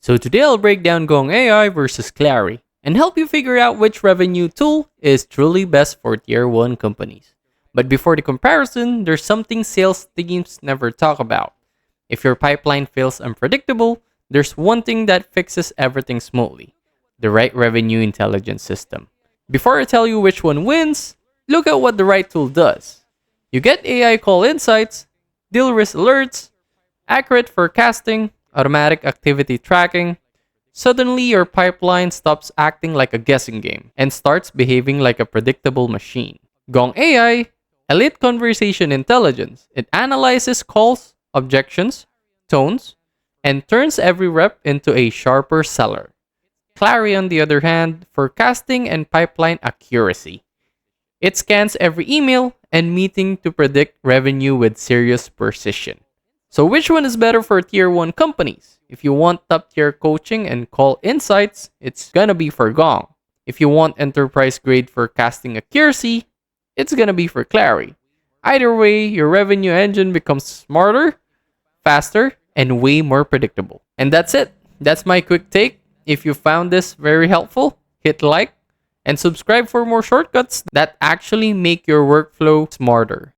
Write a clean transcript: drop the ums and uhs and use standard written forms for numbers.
So today I'll break down Gong AI versus Clari and help you figure out which revenue tool is truly best for Tier 1 companies. But before the comparison, there's something sales teams never talk about. If your pipeline feels unpredictable, there's one thing that fixes everything smoothly: the right revenue intelligence system. Before I tell you which one wins, look at what the right tool does. You get AI call insights, deal risk alerts, accurate forecasting, automatic activity tracking. Suddenly, your pipeline stops acting like a guessing game and starts behaving like a predictable machine. Gong AI, elite conversation intelligence. It analyzes calls, objections, tones, and turns every rep into a sharper seller. Clari, on the other hand, forecasting and pipeline accuracy. It scans every email and meeting to predict revenue with serious precision. So which one is better for Tier 1 companies? If you want top tier coaching and call insights, it's gonna be for Gong. If you want enterprise grade forecasting accuracy, it's gonna be for Clari. Either way, your revenue engine becomes smarter, faster, and way more predictable. And that's it. That's my quick take. If you found this very helpful, hit like and subscribe for more shortcuts that actually make your workflow smarter.